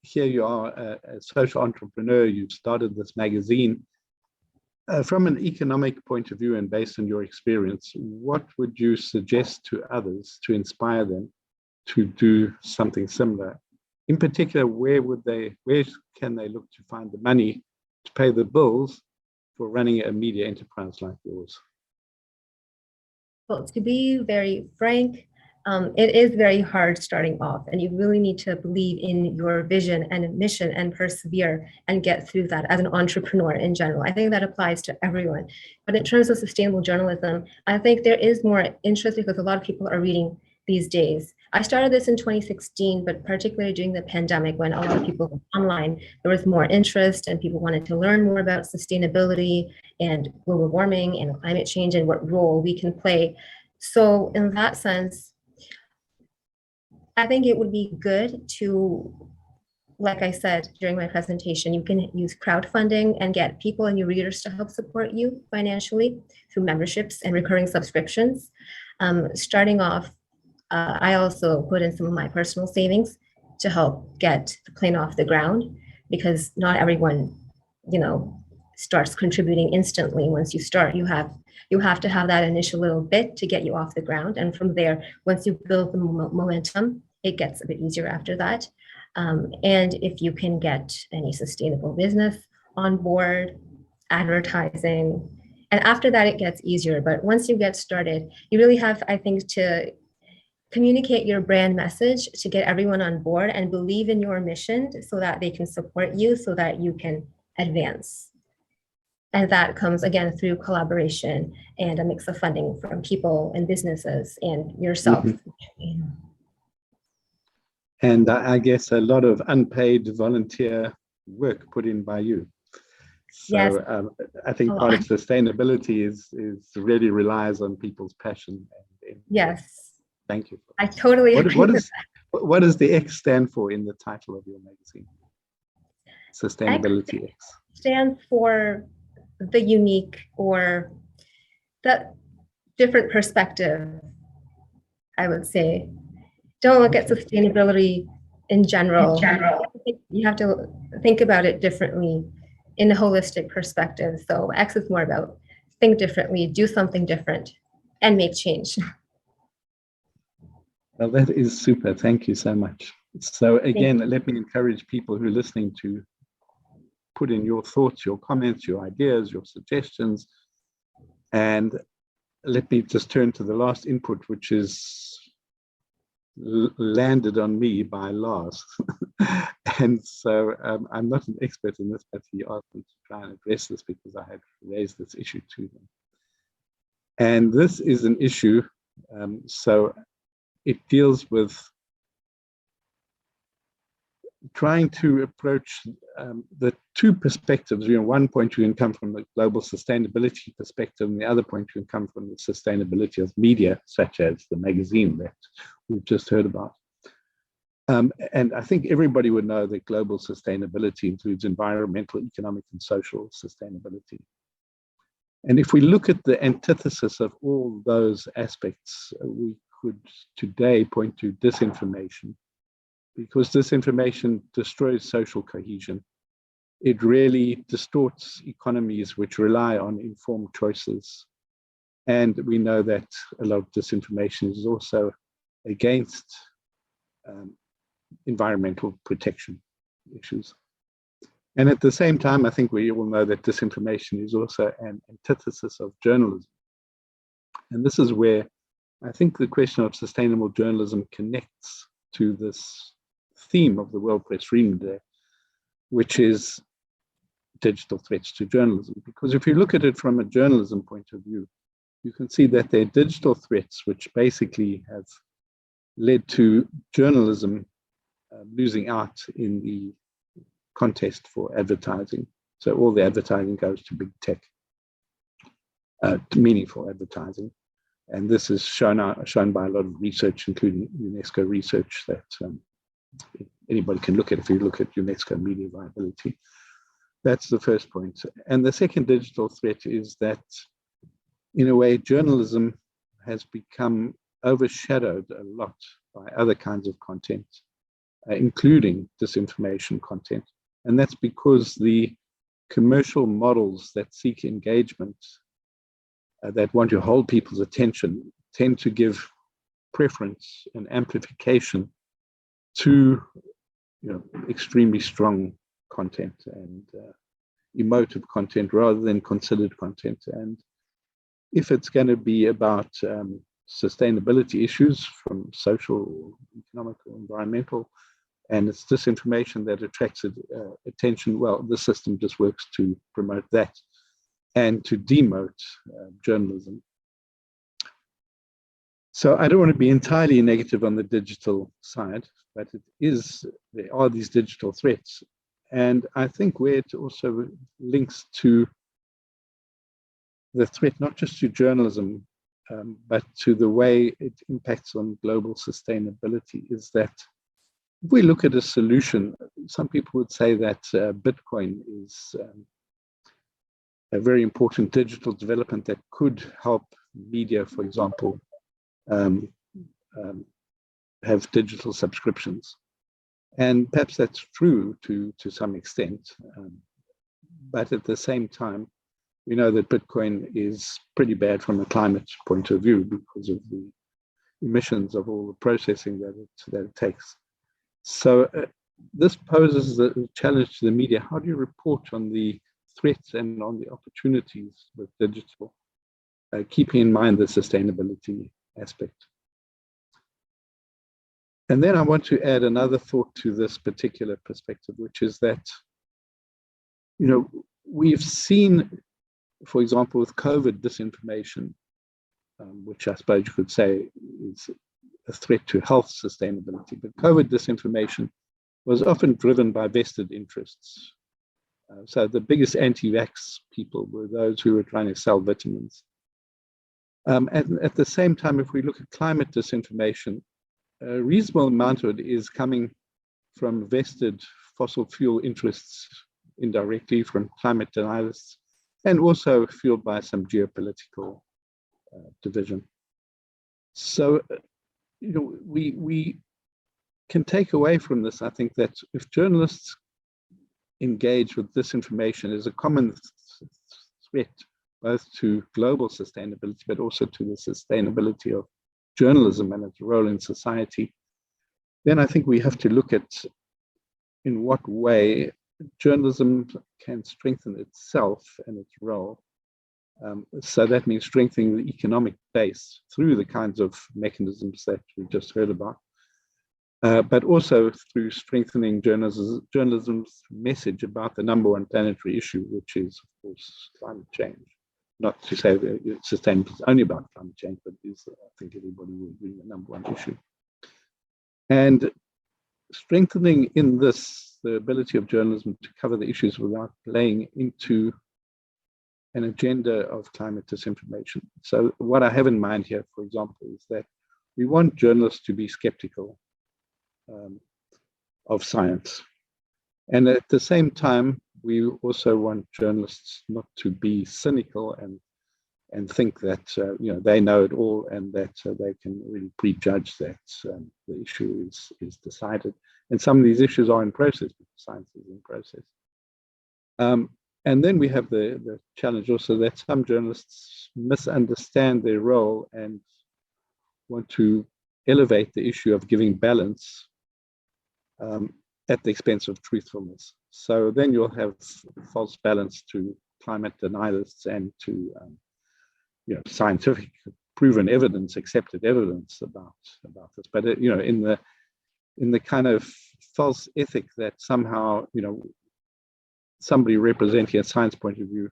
here you are a social entrepreneur, you've started this magazine. From an economic point of view and based on your experience, what would you suggest to others to inspire them to do something similar? In particular, where can they look to find the money to pay the bills for running a media enterprise like yours? Well, to be very frank, it is very hard starting off, and you really need to believe in your vision and mission and persevere and get through that as an entrepreneur in general. I think that applies to everyone. But in terms of sustainable journalism, I think there is more interest because a lot of people are reading these days. I started this in 2016, but particularly during the pandemic when a lot of people were online, there was more interest and people wanted to learn more about sustainability and global warming and climate change and what role we can play. So in that sense, I think it would be good to, like I said during my presentation, you can use crowdfunding and get people and your readers to help support you financially through memberships and recurring subscriptions. Starting off, I also put in some of my personal savings to help get the plane off the ground, because not everyone, starts contributing instantly. Once you start, you have to have that initial little bit to get you off the ground. And from there, once you build the momentum, it gets a bit easier after that. And if you can get any sustainable business on board, advertising, and after that, it gets easier. But once you get started, you really have, I think, to communicate your brand message to get everyone on board and believe in your mission so that they can support you, so that you can advance. And that comes again through collaboration and a mix of funding from people and businesses and yourself. Mm-hmm. And I guess a lot of unpaid volunteer work put in by you. So yes. I think part of sustainability is really relies on people's passion. And yes. Thank you. I totally agree. What does the X stand for in the title of your magazine? Sustainability X stands for the unique, or that different perspective, I would say. Don't look at sustainability in general. You have to think about it differently in a holistic perspective. So X is more about think differently, do something different, and make change. Well, that is super. Thank you so much. So again, let me encourage people who are listening to put in your thoughts, your comments, your ideas, your suggestions. And let me just turn to the last input, which is landed on me by Lars. And so I'm not an expert in this, but he asked me to try and address this because I had raised this issue to him. And this is an issue, so it deals with trying to approach the two perspectives. One point you can come from the global sustainability perspective, and the other point you can come from the sustainability of media, such as the magazine that we've just heard about. And I think everybody would know that global sustainability includes environmental, economic, and social sustainability. And if we look at the antithesis of all those aspects, we could today point to disinformation, because disinformation destroys social cohesion. It really distorts economies which rely on informed choices. And we know that a lot of disinformation is also against environmental protection issues. And at the same time, I think we all know that disinformation is also an antithesis of journalism. And this is where I think the question of sustainable journalism connects to this theme of the World Press Freedom Day, which is digital threats to journalism. Because if you look at it from a journalism point of view, you can see that there are digital threats which basically have led to journalism losing out in the contest for advertising. So all the advertising goes to big tech, to meaningful advertising. And this is shown by a lot of research, including UNESCO research, that anybody can look at if you look at UNESCO media viability. That's the first point. And the second digital threat is that, in a way, journalism has become overshadowed a lot by other kinds of content, including disinformation content. And that's because the commercial models that seek engagement, that want to hold people's attention, tend to give preference and amplification to extremely strong content and emotive content rather than considered content. And if it's going to be about sustainability issues from social, economic, or environmental, and it's disinformation that attracts attention, well, the system just works to promote that and to demote journalism. So I don't want to be entirely negative on the digital side, but there are these digital threats. And I think where it also links to the threat, not just to journalism, but to the way it impacts on global sustainability, is that if we look at a solution, some people would say that Bitcoin is a very important digital development that could help media, for example, have digital subscriptions. And perhaps that's true to some extent. But at the same time, we know that Bitcoin is pretty bad from a climate point of view because of the emissions of all the processing that it takes. So this poses a challenge to the media. How do you report on the threats and on the opportunities with digital, keeping in mind the sustainability aspect? And then I want to add another thought to this particular perspective, which is that, you know, we've seen, for example, with COVID disinformation, which I suppose you could say is a threat to health sustainability, but COVID disinformation was often driven by vested interests. So the biggest anti-vax people were those who were trying to sell vitamins. And at the same time, if we look at climate disinformation, a reasonable amount of it is coming from vested fossil fuel interests indirectly, from climate denialists, and also fueled by some geopolitical division. So, you know, we can take away from this, I think, that if journalists engage with disinformation as a common threat, both to global sustainability, but also to the sustainability of journalism and its role in society, then I think we have to look at in what way journalism can strengthen itself and its role. So that means strengthening the economic base through the kinds of mechanisms that we just heard about, but also through strengthening journalism's message about the number one planetary issue, which is, of course, climate change. Not to say that sustainability is only about climate change, but it is, I think everybody will agree, the number one issue. And strengthening in this the ability of journalism to cover the issues without playing into an agenda of climate disinformation. So what I have in mind here, for example, is that we want journalists to be skeptical of science. And at the same time, we also want journalists not to be cynical and think that you know, they know it all and that they can really prejudge that the issue is decided. And some of these issues are in process, because science is in process. And then we have the challenge also that some journalists misunderstand their role and want to elevate the issue of giving balance at the expense of truthfulness. So then you'll have false balance to climate denialists and to you know, scientific proven evidence, accepted evidence about this. But you know, in the kind of false ethic that somehow, you know, somebody representing a science point of view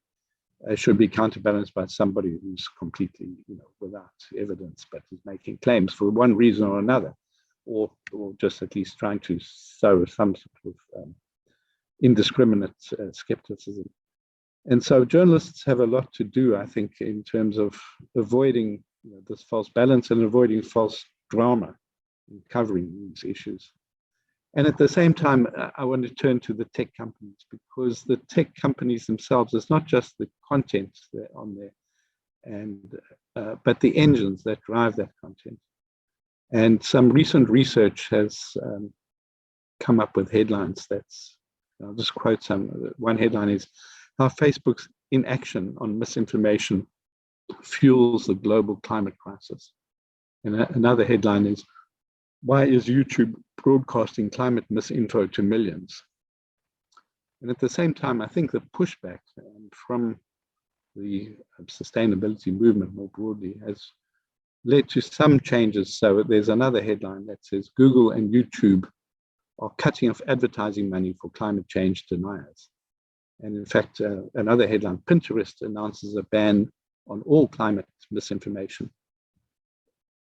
should be counterbalanced by somebody who's completely, you know, without evidence, but is making claims for one reason or another, or just at least trying to sow some sort of indiscriminate skepticism. And so journalists have a lot to do, I think, in terms of avoiding, you know, this false balance and avoiding false drama in covering these issues. And at the same time, I want to turn to the tech companies, because the tech companies themselves, it's not just the content that on there, and but the engines that drive that content. And some recent research has come up with headlines that's, I'll just quote some. One headline is, how Facebook's inaction on misinformation fuels the global climate crisis. And another headline is, why is YouTube broadcasting climate misinfo to millions? And at the same time, I think the pushback from the sustainability movement more broadly has led to some changes. So there's another headline that says, Google and YouTube are cutting off advertising money for climate change deniers. And in fact, another headline, Pinterest announces a ban on all climate misinformation.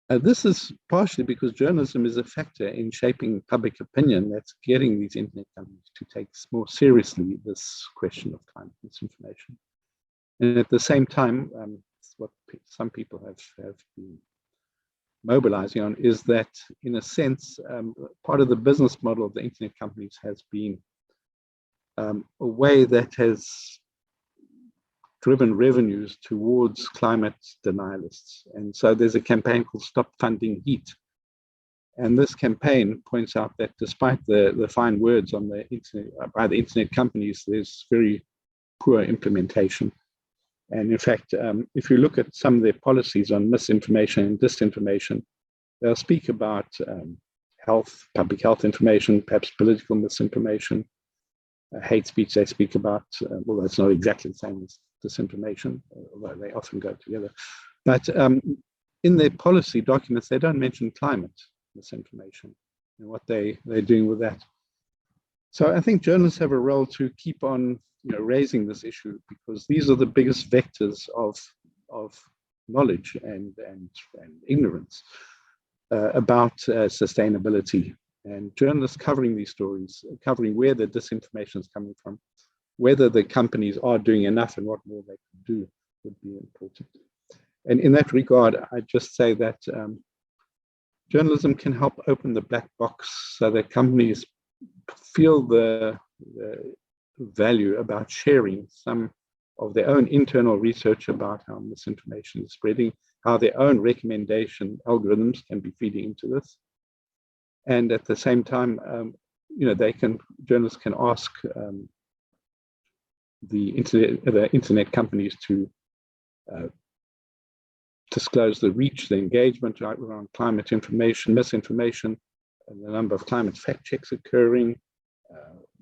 This is partially because journalism is a factor in shaping public opinion that's getting these internet companies to take more seriously this question of climate misinformation. And at the same time, what some people have been mobilizing on is that, in a sense, part of the business model of the internet companies has been a way that has driven revenues towards climate denialists. And so there's a campaign called Stop Funding Heat. And this campaign points out that despite the fine words on the internet, by the internet companies, there's very poor implementation. And in fact, if you look at some of their policies on misinformation and disinformation, they'll speak about health, public health information, perhaps political misinformation, hate speech they speak about, well, that's not exactly the same as disinformation, although they often go together. But in their policy documents, they don't mention climate misinformation and what they're doing with that. So I think journalists have a role to keep on raising this issue, because these are the biggest vectors of knowledge and ignorance about sustainability. And journalists covering these stories, covering where the disinformation is coming from, whether the companies are doing enough and what more they can do, would be important. And in that regard, I just say that journalism can help open the black box so that companies feel the value about sharing some of their own internal research about how misinformation is spreading, how their own recommendation algorithms can be feeding into this. And at the same time, journalists can ask the internet companies to disclose the reach, the engagement around climate information, misinformation, and the number of climate fact checks occurring,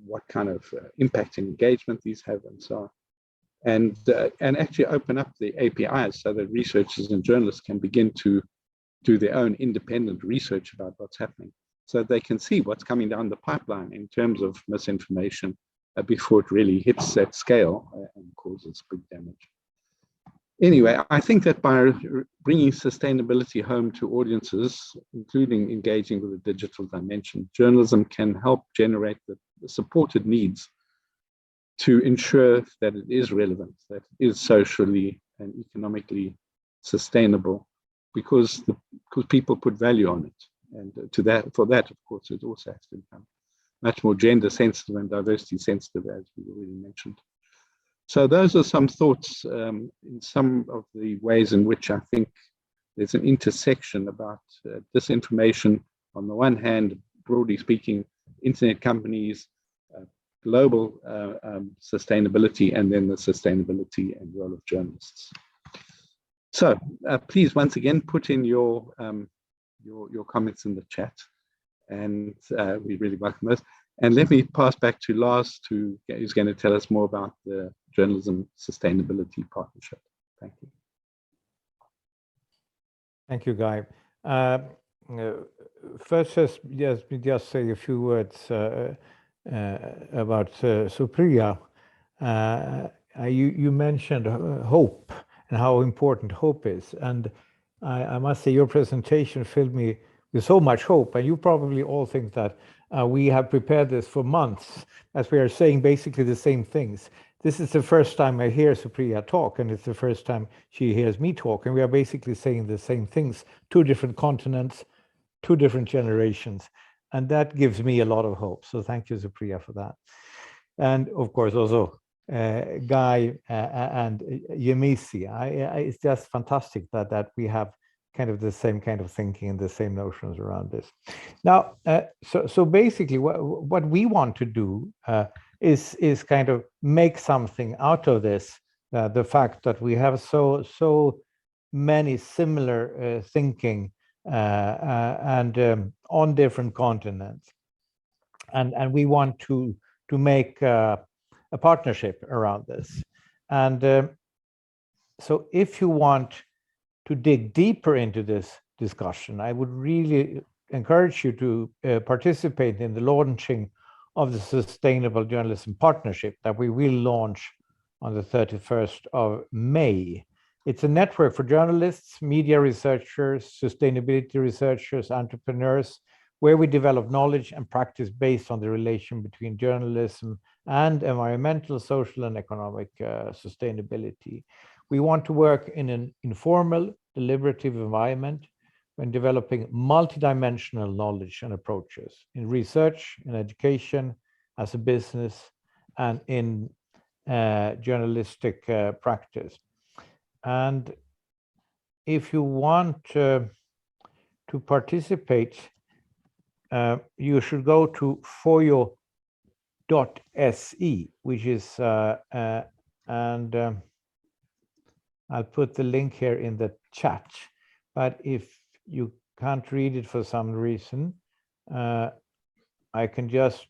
what kind of impact and engagement these have, and so on. And actually open up the APIs so that researchers and journalists can begin to do their own independent research about what's happening, so they can see what's coming down the pipeline in terms of misinformation before it really hits that scale and causes big damage. Anyway, I think that by bringing sustainability home to audiences, including engaging with the digital dimension, journalism can help generate the support it needs to ensure that it is relevant, that it is socially and economically sustainable, because people put value on it. And for that, of course, it also has to become much more gender sensitive and diversity sensitive, as we already mentioned. So those are some thoughts in some of the ways in which I think there's an intersection about disinformation on the one hand, broadly speaking, internet companies, global sustainability, and then the sustainability and role of journalists. So please, once again, put in your comments in the chat, and we really welcome those. And let me pass back to Lars, who's going to tell us more about the Journalism Sustainability Partnership. Thank you. Thank you, Guy. First, just say a few words about Supriya. You mentioned hope and how important hope is. And I must say your presentation filled me with so much hope. And you probably all think that we have prepared this for months, as we are saying basically the same things. This is the first time I hear Supriya talk, and it's the first time she hears me talk. And we are basically saying the same things, 2 different continents, 2 different generations. And that gives me a lot of hope. So thank you, Supriya, for that. And of course, also Guy and Yemisi. It's just fantastic that we have kind of the same kind of thinking and the same notions around this. Now, so basically what we want to do is kind of make something out of this, the fact that we have so many similar thinking and on different continents, and we want to make a partnership around this. And so if you want to dig deeper into this discussion, I would really encourage you to participate in the launching of the Sustainable Journalism Partnership that we will launch on the 31st of May. It's a network for journalists, media researchers, sustainability researchers, entrepreneurs, where we develop knowledge and practice based on the relation between journalism and environmental, social, and economic sustainability. We want to work in an informal, deliberative environment when developing multidimensional knowledge and approaches in research, in education, as a business, and in journalistic practice. And if you want to participate, you should go to FoJo.se, which is, and I'll put the link here in the chat. But if you can't read it for some reason, I can just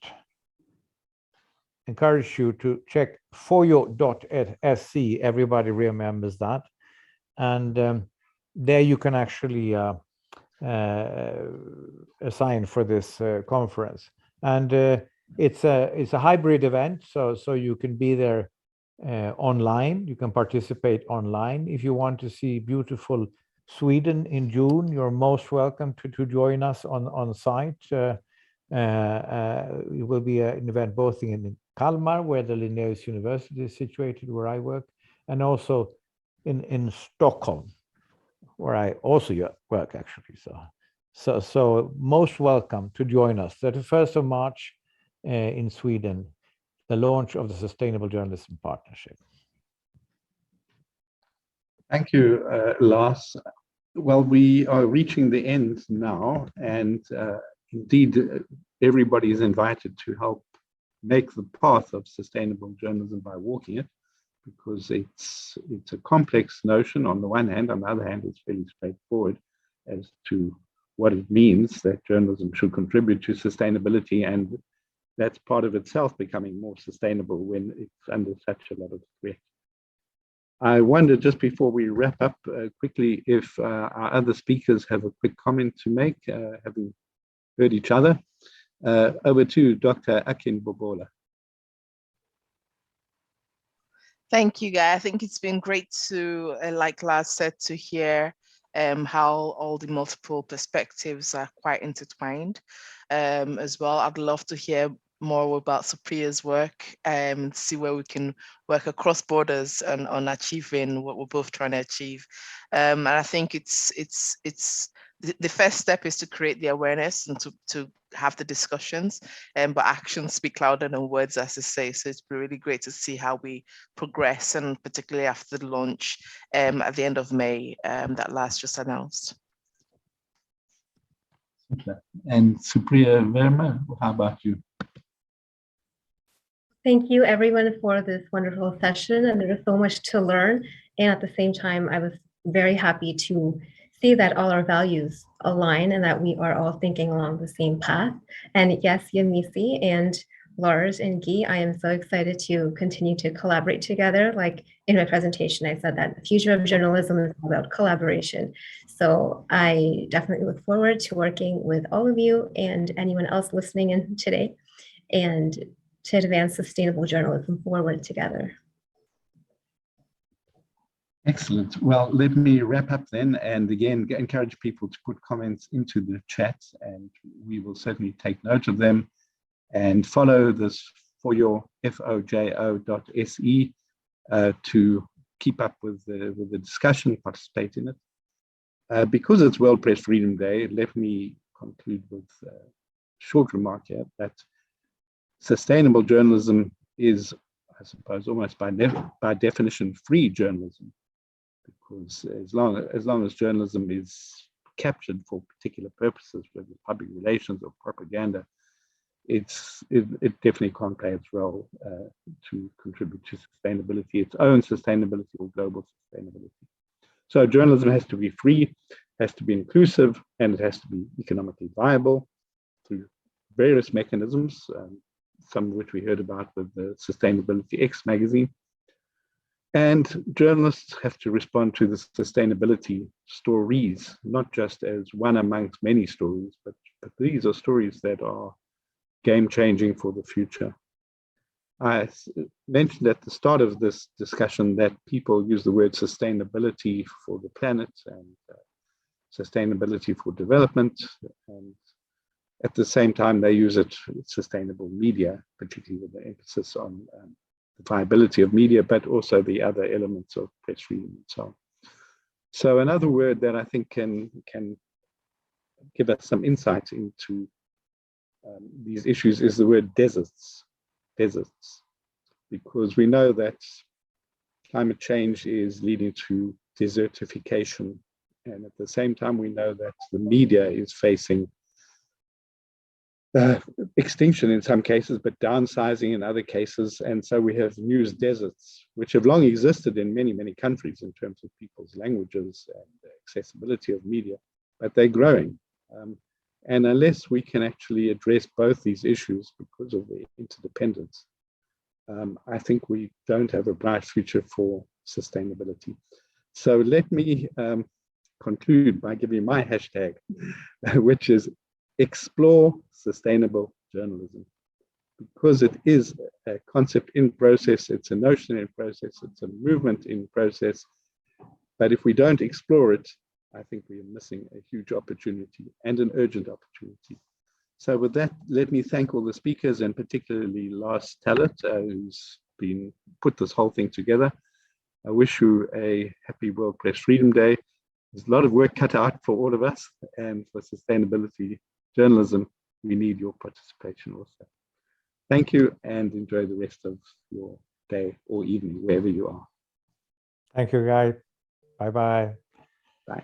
encourage you to check FoJo.se. Everybody remembers that. And there you can actually assign for this conference. And it's a hybrid event, so you can be there online. You can participate online. If you want to see beautiful Sweden in June, you're most welcome to join us on site. It will be an event both in Kalmar, where the Linnaeus University is situated, where I work, and also in Stockholm, where I also work actually. So most welcome to join us. 31st of March in Sweden, the launch of the Sustainable Journalism Partnership. Thank you, Lars. Well, we are reaching the end now, and indeed, everybody is invited to help make the path of sustainable journalism by walking it, because it's a complex notion on the one hand. On the other hand, it's fairly straightforward as to what it means that journalism should contribute to sustainability, and that's part of itself becoming more sustainable when it's under such a lot of threat. I wonder, just before we wrap up quickly, if our other speakers have a quick comment to make, having heard each other. Over to Dr. Akin Bobola. Thank you, Guy. I think it's been great to, like Lars said, to hear how all the multiple perspectives are quite intertwined as well. I'd love to hear more about Supriya's work and see where we can work across borders on achieving what we're both trying to achieve. And I think it's the first step is to create the awareness and to have the discussions, but actions speak louder than words, as they say. So it's been really great to see how we progress, and particularly after the launch at the end of May that Lars just announced. And Supriya, Vermer, how about you? Thank you, everyone, for this wonderful session. And there was so much to learn. And at the same time, I was very happy to see that all our values align and that we are all thinking along the same path. And yes, Yemisi and Lars and Guy, I am so excited to continue to collaborate together. Like in my presentation, I said that the future of journalism is about collaboration. So I definitely look forward to working with all of you and anyone else listening in today, and to advance sustainable journalism forward together. Excellent. Well, let me wrap up then, and again, encourage people to put comments into the chat, and we will certainly take note of them, and follow this FoJo, FoJo.se, to keep up with the discussion, participate in it. Because it's World Press Freedom Day, let me conclude with a short remark here that sustainable journalism is, I suppose, almost by definition free journalism, because as long as journalism is captured for particular purposes, whether public relations or propaganda, it definitely can't play its role to contribute to sustainability, its own sustainability or global sustainability. So journalism has to be free, has to be inclusive, and it has to be economically viable through various mechanisms, some of which we heard about with the Sustainability X magazine. And journalists have to respond to the sustainability stories, not just as one amongst many stories, but these are stories that are game-changing for the future. I mentioned at the start of this discussion that people use the word sustainability for the planet and sustainability for development, and at the same time they use it with sustainable media, particularly with the emphasis on the viability of media, but also the other elements of press freedom and so on. So another word that I think can give us some insight into these issues is the word deserts, because we know that climate change is leading to desertification, and at the same time we know that the media is facing extinction in some cases, but downsizing in other cases. And so we have news deserts, which have long existed in many, many countries in terms of people's languages and accessibility of media, but they're growing. And unless we can actually address both these issues because of the interdependence, I think we don't have a bright future for sustainability. So let me conclude by giving my hashtag, which is explore sustainable journalism, because it is a concept in process, it's a notion in process, it's a movement in process. But if we don't explore it, I think we are missing a huge opportunity and an urgent opportunity. So with that, let me thank all the speakers, and particularly Lars Tallert, who's been put this whole thing together. I wish you a happy World Press Freedom Day. There's a lot of work cut out for all of us, and for sustainability journalism, we need your participation also. Thank you, and enjoy the rest of your day or evening, wherever you are. Thank you, Guy. Bye-bye. Bye.